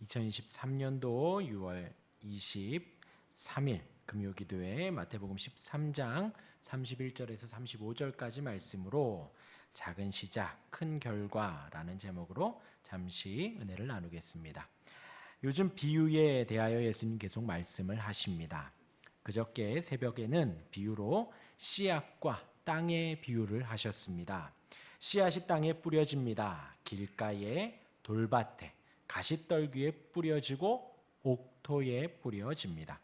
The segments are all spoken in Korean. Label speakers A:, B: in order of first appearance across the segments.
A: 2023년도 6월 23일 금요기도회 마태복음 13장 31절에서 35절까지 말씀으로 작은 시작 큰 결과라는 제목으로 잠시 은혜를 나누겠습니다. 요즘 비유에 대하여 예수님 계속 말씀을 하십니다. 그저께 새벽에는 비유로 씨앗과 땅의 비유를 하셨습니다. 씨앗이 땅에 뿌려집니다. 길가에, 돌밭에, 가시떨기에 뿌려지고 옥토에 뿌려집니다.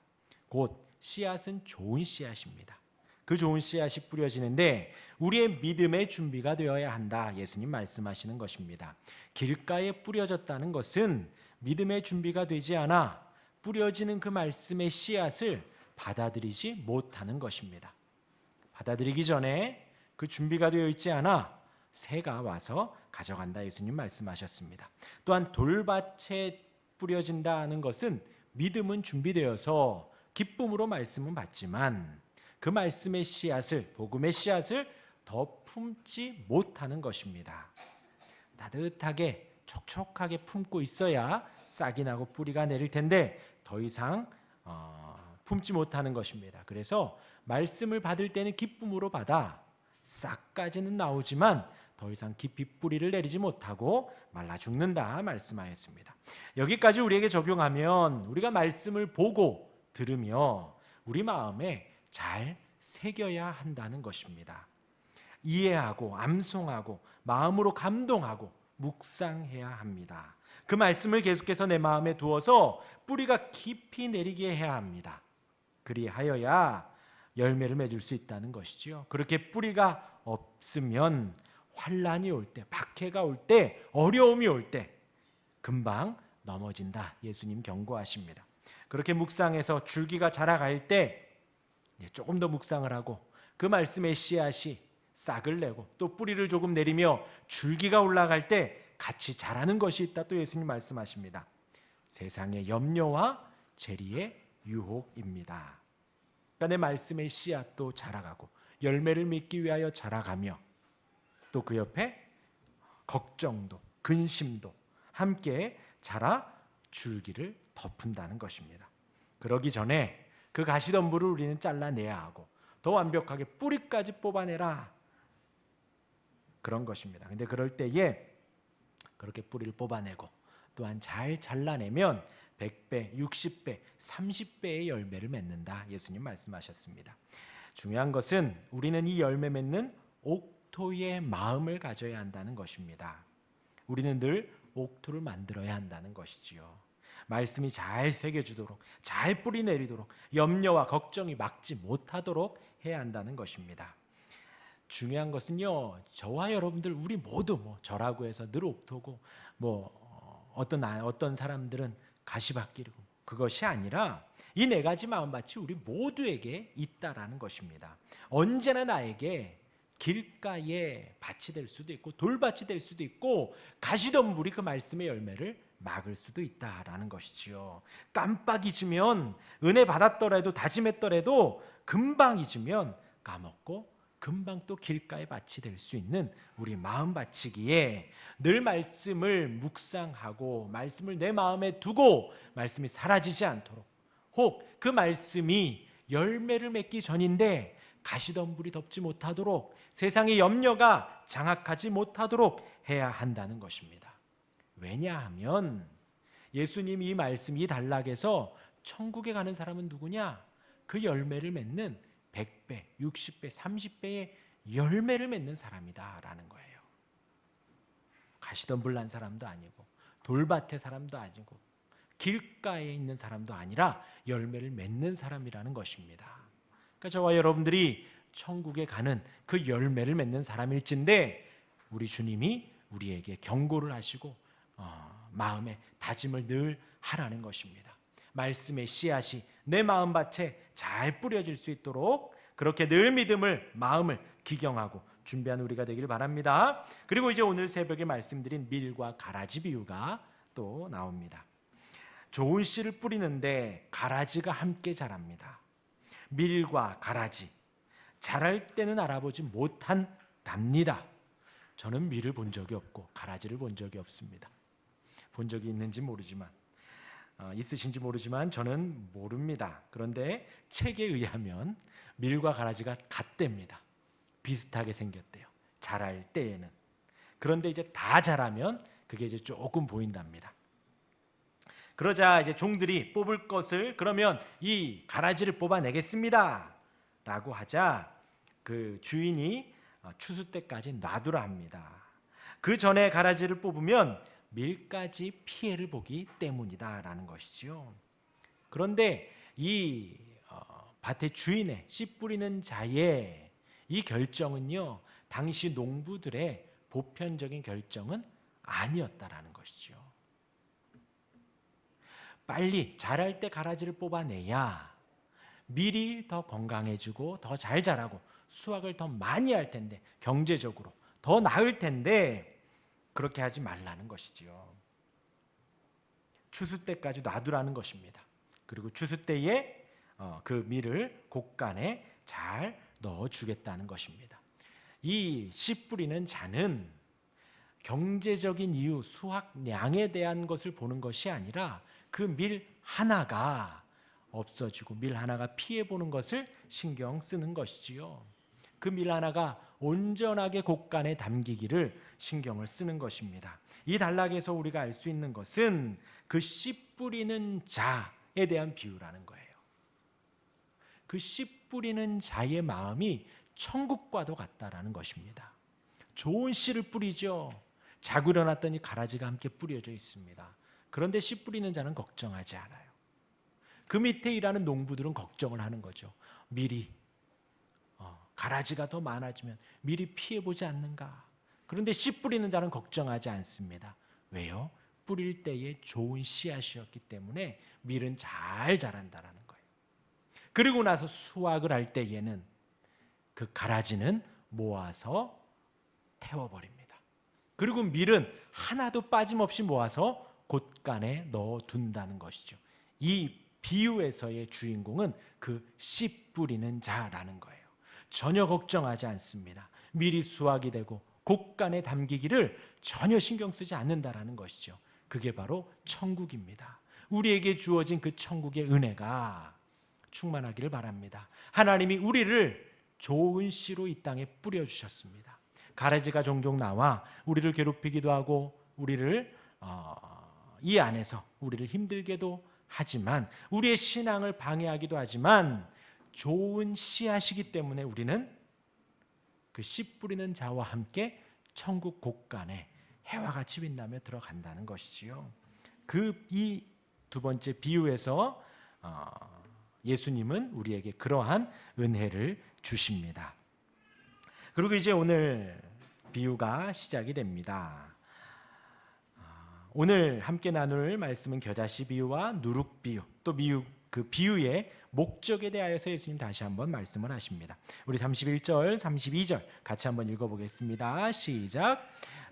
A: 곧 씨앗은 좋은 씨앗입니다. 그 좋은 씨앗이 뿌려지는데 우리의 믿음의 준비가 되어야 한다. 예수님 말씀하시는 것입니다. 길가에 뿌려졌다는 것은 믿음의 준비가 되지 않아 뿌려지는 그 말씀의 씨앗을 받아들이지 못하는 것입니다. 받아들이기 전에 그 준비가 되어 있지 않아 새가 와서 가져간다. 예수님 말씀하셨습니다. 또한 돌밭에 뿌려진다는 것은 믿음은 준비되어서 기쁨으로 말씀은 받지만 그 말씀의 씨앗을, 복음의 씨앗을 더 품지 못하는 것입니다. 따뜻하게 촉촉하게 품고 있어야 싹이 나고 뿌리가 내릴 텐데 더 이상 품지 못하는 것입니다. 그래서 말씀을 받을 때는 기쁨으로 받아 싹까지는 나오지만 더 이상 깊이 뿌리를 내리지 못하고 말라 죽는다 말씀하였습니다. 여기까지 우리에게 적용하면 우리가 말씀을 보고 들으며 우리 마음에 잘 새겨야 한다는 것입니다. 이해하고 암송하고 마음으로 감동하고 묵상해야 합니다. 그 말씀을 계속해서 내 마음에 두어서 뿌리가 깊이 내리게 해야 합니다. 그리하여야 열매를 맺을 수 있다는 것이지요. 그렇게 뿌리가 없으면 환난이 올 때, 박해가 올 때, 어려움이 올 때 금방 넘어진다. 예수님 경고하십니다. 그렇게 묵상해서 줄기가 자라갈 때 조금 더 묵상을 하고 그 말씀의 씨앗이 싹을 내고 또 뿌리를 조금 내리며 줄기가 올라갈 때 같이 자라는 것이 있다. 또 예수님 말씀하십니다. 세상의 염려와 재리의 유혹입니다. 그러니까 내 말씀의 씨앗도 자라가고 열매를 맺기 위하여 자라가며 또 그 옆에 걱정도 근심도 함께 자라 줄기를 덮은다는 것입니다. 그러기 전에 그 가시덤불을 우리는 잘라내야 하고 더 완벽하게 뿌리까지 뽑아내라 그런 것입니다. 근데 그럴 때에 그렇게 뿌리를 뽑아내고 또한 잘 잘라내면 100배, 60배, 30배의 열매를 맺는다. 예수님 말씀하셨습니다. 중요한 것은 우리는 이 열매 맺는 옥토의 마음을 가져야 한다는 것입니다. 우리는 늘 옥토를 만들어야 한다는 것이지요. 말씀이 잘 새겨지도록, 잘 뿌리 내리도록, 염려와 걱정이 막지 못하도록 해야 한다는 것입니다. 중요한 것은요, 저와 여러분들 우리 모두 저라고 해서 늘 옥토고 어떤 사람들은 가시밭길이고 그것이 아니라 이 네 가지 마음밭이 우리 모두에게 있다라는 것입니다. 언제나 나에게 길가에 밭이 될 수도 있고 돌밭이 될 수도 있고 가시덤불이 그 말씀의 열매를 막을 수도 있다라는 것이지요. 깜빡 잊으면 은혜 받았더라도 다짐했더라도 금방 잊으면 까먹고 금방 또 길가에 밭이 될 수 있는 우리 마음밭이기에 늘 말씀을 묵상하고 말씀을 내 마음에 두고 말씀이 사라지지 않도록 혹 그 말씀이 열매를 맺기 전인데 가시덤불이 덮지 못하도록 세상의 염려가 장악하지 못하도록 해야 한다는 것입니다. 왜냐하면 예수님이 이 말씀 이 단락에서 천국에 가는 사람은 누구냐? 그 열매를 맺는 100배, 60배, 30배의 열매를 맺는 사람이다라는 거예요. 가시덤불 난 사람도 아니고 돌밭의 사람도 아니고 길가에 있는 사람도 아니라 열매를 맺는 사람이라는 것입니다. 그러니까 저와 여러분들이 천국에 가는 그 열매를 맺는 사람일진데 우리 주님이 우리에게 경고를 하시고 마음의 다짐을 늘 하라는 것입니다. 말씀의 씨앗이 내 마음밭에 잘 뿌려질 수 있도록 그렇게 늘 믿음을 마음을 기경하고 준비한 우리가 되길 바랍니다. 그리고 이제 오늘 새벽에 말씀드린 밀과 가라지 비유가 또 나옵니다. 좋은 씨를 뿌리는데 가라지가 함께 자랍니다. 밀과 가라지 자랄 때는 알아보지 못한답니다. 저는 밀을 본 적이 없고 가라지를 본 적이 없습니다. 본 적이 있는지 모르지만 있으신지 모르지만 저는 모릅니다. 그런데 책에 의하면 밀과 가라지가 같답니다. 비슷하게 생겼대요. 자랄 때에는. 그런데 이제 다 자라면 그게 이제 조금 보인답니다. 그러자 이제 종들이 뽑을 것을 그러면 이 가라지를 뽑아내겠습니다 라고 하자 그 주인이 추수 때까지 놔두라 합니다. 그 전에 가라지를 뽑으면 밀까지 피해를 보기 때문이다 라는 것이죠. 그런데 이 밭의 주인의 씨 뿌리는 자의 이 결정은요, 당시 농부들의 보편적인 결정은 아니었다라는 것이죠. 빨리 자랄 때 가라지를 뽑아내야 밀이 더 건강해지고 더 잘 자라고 수확을 더 많이 할 텐데, 경제적으로 더 나을 텐데 그렇게 하지 말라는 것이지요. 추수 때까지 놔두라는 것입니다. 그리고 추수 때에 그 밀을 곡간에 잘 넣어주겠다는 것입니다. 이 씨 뿌리는 자는 경제적인 이유, 수확량에 대한 것을 보는 것이 아니라 그 밀 하나가 없어지고 밀 하나가 피해보는 것을 신경 쓰는 것이지요. 그 밀 하나가 온전하게 곡간에 담기기를 신경을 쓰는 것입니다. 이 단락에서 우리가 알 수 있는 것은 그 씨 뿌리는 자에 대한 비유라는 거예요. 그 씨 뿌리는 자의 마음이 천국과도 같다라는 것입니다. 좋은 씨를 뿌리죠. 자고 일어났더니 가라지가 함께 뿌려져 있습니다. 그런데 씨 뿌리는 자는 걱정하지 않아요. 그 밑에 일하는 농부들은 걱정을 하는 거죠. 밀이 가라지가 더 많아지면 밀이 피해보지 않는가. 그런데 씨 뿌리는 자는 걱정하지 않습니다. 왜요? 뿌릴 때에 좋은 씨앗이었기 때문에 밀은 잘 자란다라는 거예요. 그리고 나서 수확을 할 때에는 그 가라지는 모아서 태워버립니다. 그리고 밀은 하나도 빠짐없이 모아서 곳간에 넣어둔다는 것이죠. 이 비유에서의 주인공은 그 씨 뿌리는 자라는 거예요. 전혀 걱정하지 않습니다. 밀이 수확이 되고 곳간에 담기기를 전혀 신경 쓰지 않는다라는 것이죠. 그게 바로 천국입니다. 우리에게 주어진 그 천국의 은혜가 충만하기를 바랍니다. 하나님이 우리를 좋은 씨로 이 땅에 뿌려주셨습니다. 가라지가 종종 나와 우리를 괴롭히기도 하고 우리를 이 안에서 우리를 힘들게도 하지만, 우리의 신앙을 방해하기도 하지만 좋은 씨앗이기 때문에 우리는 그 씨 뿌리는 자와 함께 천국 곳간에 해와 같이 빛나며 들어간다는 것이지요. 이 두 번째 비유에서 예수님은 우리에게 그러한 은혜를 주십니다. 그리고 이제 오늘 비유가 시작이 됩니다. 오늘 함께 나눌 말씀은 겨자씨 비유와 누룩 비유, 또 그 비유의 목적에 대하여서 예수님 다시 한번 말씀을 하십니다. 우리 31절, 32절 같이 한번 읽어보겠습니다. 시작.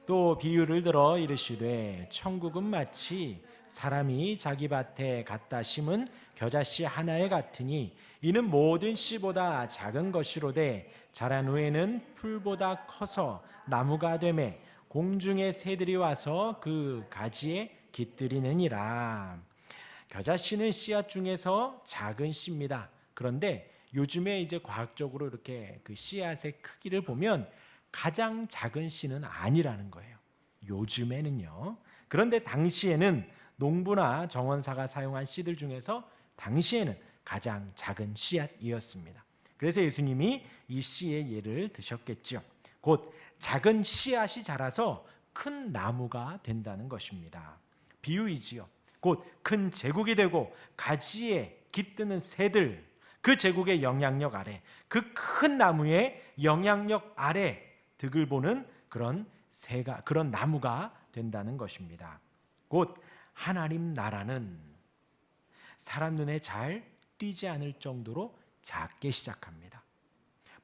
A: 또 비유를 들어 이르시되 천국은 마치 사람이 자기 밭에 갖다 심은 겨자씨 하나에 같으니 이는 모든 씨보다 작은 것이로되 자란 후에는 풀보다 커서 나무가 되매 공중의 새들이 와서 그 가지에 깃들이느니라. 겨자씨는 씨앗 중에서 작은 씨입니다. 그런데 요즘에 이제 과학적으로 이렇게 그 씨앗의 크기를 보면 가장 작은 씨는 아니라는 거예요. 요즘에는요. 그런데 당시에는 농부나 정원사가 사용한 씨들 중에서 당시에는 가장 작은 씨앗이었습니다. 그래서 예수님이 이 씨의 예를 드셨겠죠. 곧 작은 씨앗이 자라서 큰 나무가 된다는 것입니다. 비유이지요. 곧 큰 제국이 되고 가지에 깃드는 새들, 그 제국의 영향력 아래, 그 큰 나무의 영향력 아래 득을 보는 그런 나무가 된다는 것입니다. 곧 하나님 나라는 사람 눈에 잘 띄지 않을 정도로 작게 시작합니다.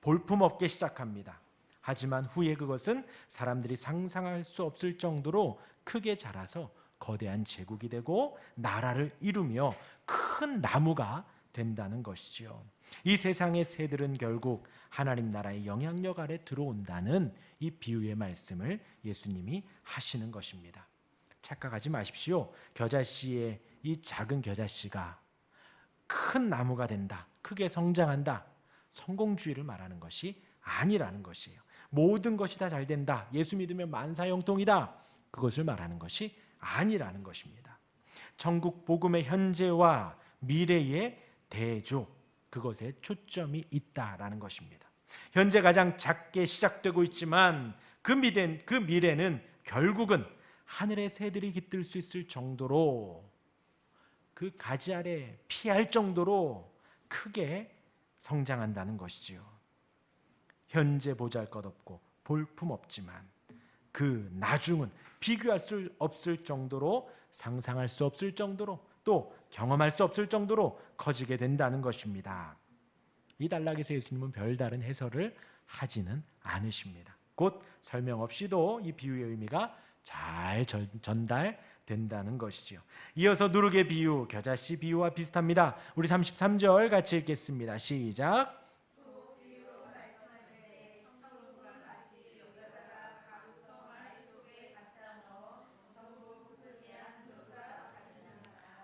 A: 볼품없게 시작합니다. 하지만 후에 그것은 사람들이 상상할 수 없을 정도로 크게 자라서 거대한 제국이 되고 나라를 이루며 큰 나무가 된다는 것이지요. 이 세상의 새들은 결국 하나님 나라의 영향력 아래 들어온다는 이 비유의 말씀을 예수님이 하시는 것입니다. 착각하지 마십시오. 겨자씨의 이 작은 겨자씨가 큰 나무가 된다, 크게 성장한다, 성공주의를 말하는 것이 아니라는 것이에요. 모든 것이 다 잘 된다, 예수 믿으면 만사형통이다, 그것을 말하는 것이 아니라는 것입니다. 천국 복음의 현재와 미래의 대조, 그것에 초점이 있다라는 것입니다. 현재 가장 작게 시작되고 있지만 그 미래는 결국은 하늘의 새들이 깃들 수 있을 정도로, 그 가지 아래 피할 정도로 크게 성장한다는 것이지요. 현재 보잘것없고 볼품없지만 그 나중은 비교할 수 없을 정도로, 상상할 수 없을 정도로, 또 경험할 수 없을 정도로 커지게 된다는 것입니다. 이 단락에서 예수님은 별다른 해설을 하지는 않으십니다. 곧 설명 없이도 이 비유의 의미가 잘 전달된다는 것이지요. 이어서 누룩의 비유, 겨자씨 비유와 비슷합니다. 우리 33절 같이 읽겠습니다. 시작.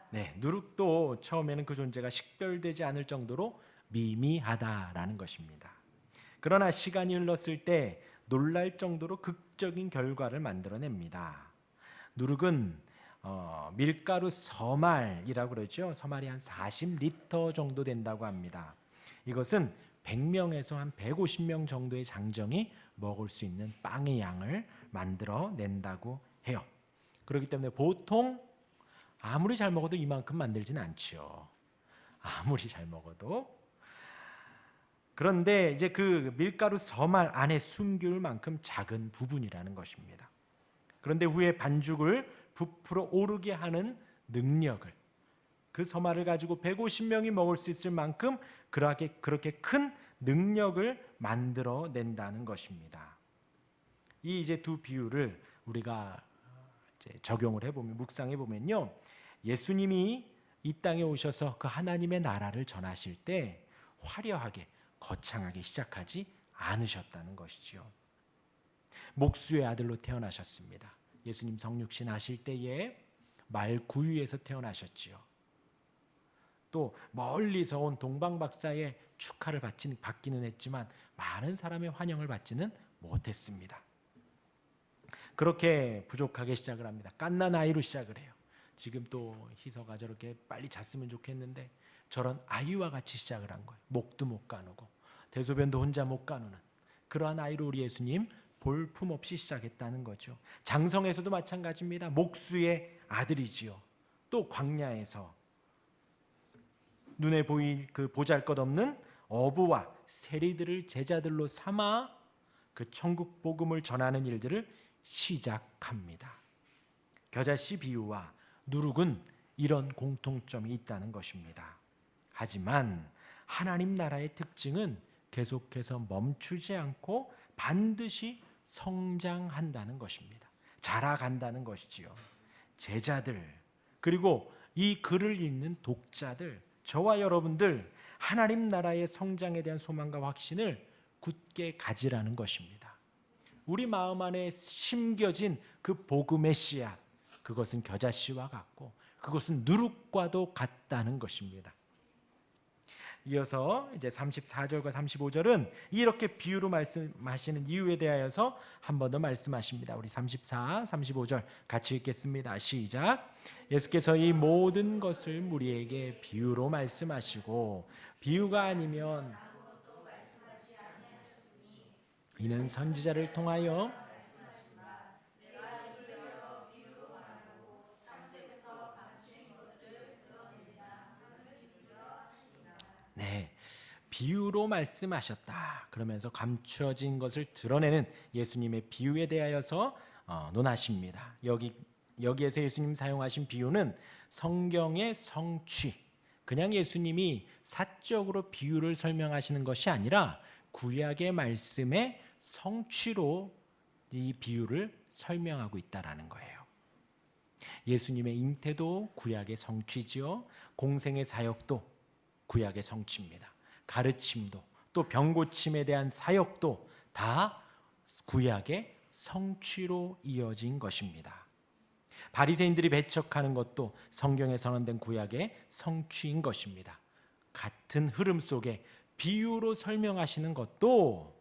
A: 네, 누룩도 처음에는 그 존재가 식별되지 않을 정도로 미미하다라는 것입니다. 그러나 시간이 흘렀을 때 놀랄 정도로 극적인 결과를 만들어냅니다. 누룩은 밀가루 서말이라고 그러죠. 서말이 한 40리터 정도 된다고 합니다. 이것은 100명에서 한 150명 정도의 장정이 먹을 수 있는 빵의 양을 만들어낸다고 해요. 그렇기 때문에 보통 아무리 잘 먹어도 이만큼 만들지는 않죠. 아무리 잘 먹어도. 그런데 이제 그 밀가루 서말 안에 숨길 만큼 작은 부분이라는 것입니다. 그런데 후에 반죽을 부풀어 오르게 하는 능력을, 그 서말을 가지고 150명이 먹을 수 있을 만큼 그렇게 큰 능력을 만들어낸다는 것입니다. 이 이제 두 비유를 우리가 이제 적용을 해보면, 묵상해 보면요, 예수님이 이 땅에 오셔서 그 하나님의 나라를 전하실 때 화려하게 거창하게 시작하지 않으셨다는 것이죠. 목수의 아들로 태어나셨습니다. 예수님 성육신 하실 때에 말 구유에서 태어나셨지요. 또 멀리서 온 동방박사의 축하를 받기는 했지만 많은 사람의 환영을 받지는 못했습니다. 그렇게 부족하게 시작을 합니다. 갓난 아이로 시작을 해요. 지금 또 희서가 저렇게 빨리 잤으면 좋겠는데 저런 아이와 같이 시작을 한 거예요. 목도 못 가누고 대소변도 혼자 못 가누는 그러한 아이로 우리 예수님 볼품없이 시작했다는 거죠. 장성에서도 마찬가지입니다. 목수의 아들이지요. 또 광야에서 눈에 보일 그 보잘것없는 어부와 세리들을 제자들로 삼아 그 천국 복음을 전하는 일들을 시작합니다. 겨자씨 비유와 누룩은 이런 공통점이 있다는 것입니다. 하지만 하나님 나라의 특징은 계속해서 멈추지 않고 반드시 성장한다는 것입니다. 자라간다는 것이지요. 제자들, 그리고 이 글을 읽는 독자들, 저와 여러분들, 하나님 나라의 성장에 대한 소망과 확신을 굳게 가지라는 것입니다. 우리 마음 안에 심겨진 그 복음의 씨앗, 그것은 겨자씨와 같고 그것은 누룩과도 같다는 것입니다. 이어서 이제 34절과 35절은 이렇게 비유로 말씀하시는 이유에 대하여서 한 번 더 말씀하십니다. 우리 34, 35절 같이 읽겠습니다. 시작. 예수께서 이 모든 것을 우리에게 비유로 말씀하시고 비유가 아니면 이는 선지자를 통하여 네, 비유로 말씀하셨다. 그러면서 감추어진 것을 드러내는 예수님의 비유에 대하여서 논하십니다. 여기에서 예수님 사용하신 비유는 성경의 성취, 그냥 예수님이 사적으로 비유를 설명하시는 것이 아니라 구약의 말씀의 성취로 이 비유를 설명하고 있다라는 거예요. 예수님의 잉태도 구약의 성취지요. 공생의 사역도 구약의 성취입니다. 가르침도 또 병고침에 대한 사역도 다 구약의 성취로 이어진 것입니다. 바리새인들이 배척하는 것도 성경에 선언된 구약의 성취인 것입니다. 같은 흐름 속에 비유로 설명하시는 것도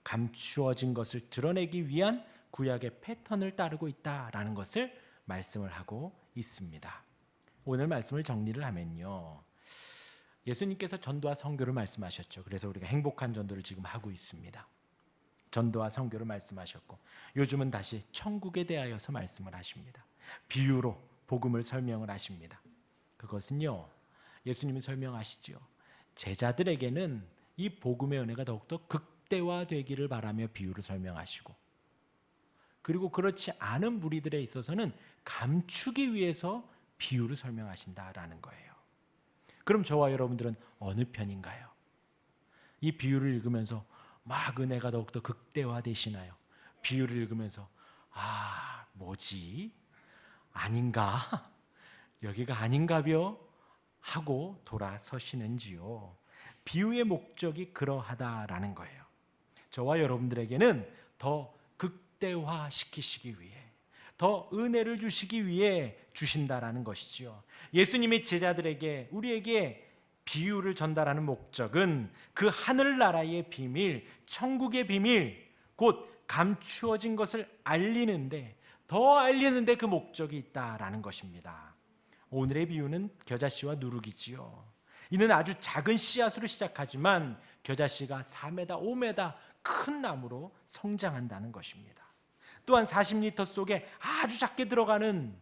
A: 감추어진 것을 드러내기 위한 구약의 패턴을 따르고 있다라는 것을 말씀을 하고 있습니다. 오늘 말씀을 정리를 하면요, 예수님께서 전도와 선교를 말씀하셨죠. 그래서 우리가 행복한 전도를 지금 하고 있습니다. 전도와 선교를 말씀하셨고, 요즘은 다시 천국에 대하여서 말씀을 하십니다. 비유로 복음을 설명을 하십니다. 그것은요, 예수님이 설명하시죠. 제자들에게는 이 복음의 은혜가 더욱더 극대화되기를 바라며 비유를 설명하시고, 그리고 그렇지 않은 무리들에 있어서는 감추기 위해서 비유를 설명하신다라는 거예요. 그럼 저와 여러분들은 어느 편인가요? 이 비유를 읽으면서 막 은혜가 더욱더 극대화되시나요? 비유를 읽으면서 뭐지? 아닌가? 여기가 아닌가벼? 하고 돌아서시는지요? 비유의 목적이 그러하다라는 거예요. 저와 여러분들에게는 더 극대화시키시기 위해, 더 은혜를 주시기 위해 주신다라는 것이지요. 예수님이 제자들에게, 우리에게 비유를 전달하는 목적은 그 하늘나라의 비밀, 천국의 비밀, 곧 감추어진 것을 알리는데, 더 알리는데 그 목적이 있다라는 것입니다. 오늘의 비유는 겨자씨와 누룩이지요. 이는 아주 작은 씨앗으로 시작하지만 겨자씨가 4m, 5m 큰 나무로 성장한다는 것입니다. 또한 40리터 속에 아주 작게 들어가는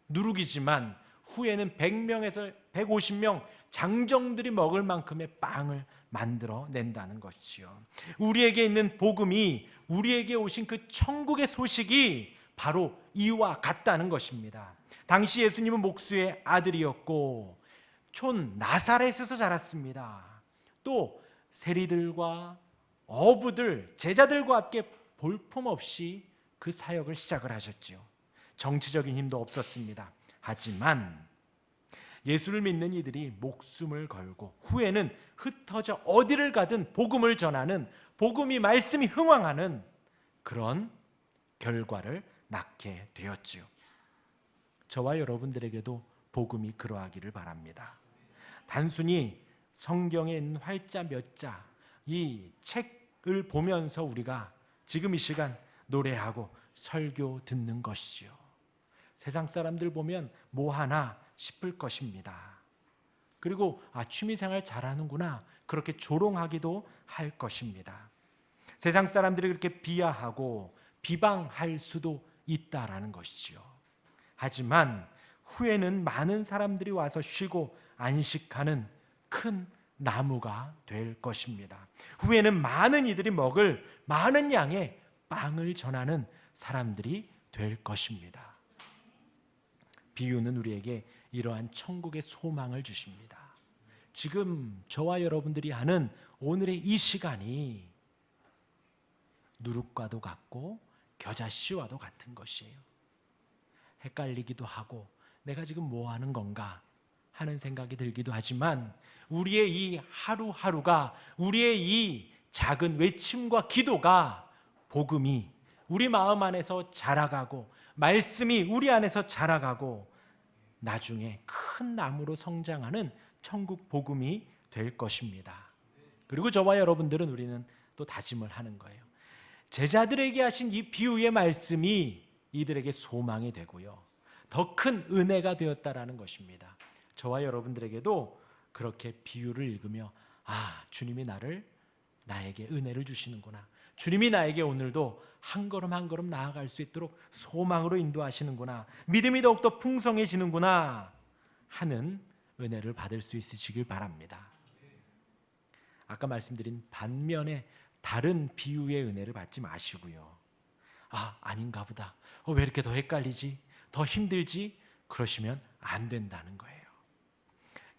A: 누룩이지만 후에는 100명에서 150명 장정들이 먹을 만큼의 빵을 만들어 낸다는 것이지요. 우리에게 있는 복음이, 우리에게 오신 그 천국의 소식이 바로 이와 같다는 것입니다. 당시 예수님은 목수의 아들이었고 촌 나사렛에서 자랐습니다. 또 세리들과 어부들, 제자들과 함께 볼품없이 그 사역을 시작을 하셨지요. 정치적인 힘도 없었습니다. 하지만 예수를 믿는 이들이 목숨을 걸고 후에는 흩어져 어디를 가든 복음을 전하는, 복음이 말씀이 흥왕하는 그런 결과를 낳게 되었지요. 저와 여러분들에게도 복음이 그러하기를 바랍니다. 단순히 성경에 있는 활자 몇 자, 이 책을 보면서 우리가 지금 이 시간 노래하고 설교 듣는 것이지요. 세상 사람들 보면 뭐 하나 싶을 것입니다. 그리고 취미생활 잘하는구나, 그렇게 조롱하기도 할 것입니다. 세상 사람들이 그렇게 비하하고 비방할 수도 있다라는 것이지요. 하지만 후에는 많은 사람들이 와서 쉬고 안식하는 큰 나무가 될 것입니다. 후에는 많은 이들이 먹을 많은 양의 빵을 전하는 사람들이 될 것입니다. 비유는 우리에게 이러한 천국의 소망을 주십니다. 지금 저와 여러분들이 하는 오늘의 이 시간이 누룩과도 같고 겨자씨와도 같은 것이에요. 헷갈리기도 하고 내가 지금 뭐 하는 건가 하는 생각이 들기도 하지만, 우리의 이 하루하루가, 우리의 이 작은 외침과 기도가 복음이 우리 마음 안에서 자라가고 말씀이 우리 안에서 자라가고 나중에 큰 나무로 성장하는 천국 복음이 될 것입니다. 그리고 저와 여러분들은, 우리는 또 다짐을 하는 거예요. 제자들에게 하신 이 비유의 말씀이 이들에게 소망이 되고요, 더 큰 은혜가 되었다라는 것입니다. 저와 여러분들에게도 그렇게 비유를 읽으며 주님이 나에게 은혜를 주시는구나, 주님이 나에게 오늘도 한 걸음 한 걸음 나아갈 수 있도록 소망으로 인도하시는구나, 믿음이 더욱더 풍성해지는구나 하는 은혜를 받을 수 있으시길 바랍니다. 아까 말씀드린 반면에 다른 비유의 은혜를 받지 마시고요, 아닌가 보다, 왜 이렇게 더 헷갈리지, 더 힘들지, 그러시면 안 된다는 거예요.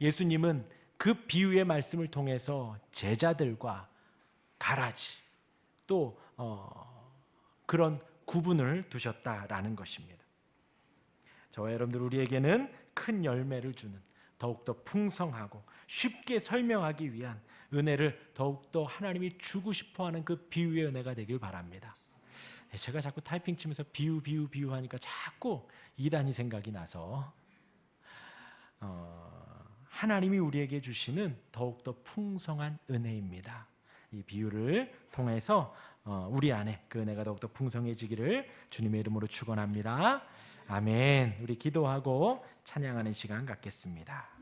A: 예수님은 그 비유의 말씀을 통해서 제자들과 가라지, 또 그런 구분을 두셨다라는 것입니다. 저와 여러분들, 우리에게는 큰 열매를 주는, 더욱더 풍성하고 쉽게 설명하기 위한 은혜를 더욱더 하나님이 주고 싶어하는 그 비유의 은혜가 되길 바랍니다. 제가 자꾸 타이핑 치면서 비유 하니까 자꾸 이단이 생각이 나서 하나님이 우리에게 주시는 더욱더 풍성한 은혜입니다. 이 비유를 통해서 우리 안에 그 은혜가 더욱더 풍성해지기를 주님의 이름으로 축원합니다. 아멘. 우리 기도하고 찬양하는 시간 갖겠습니다.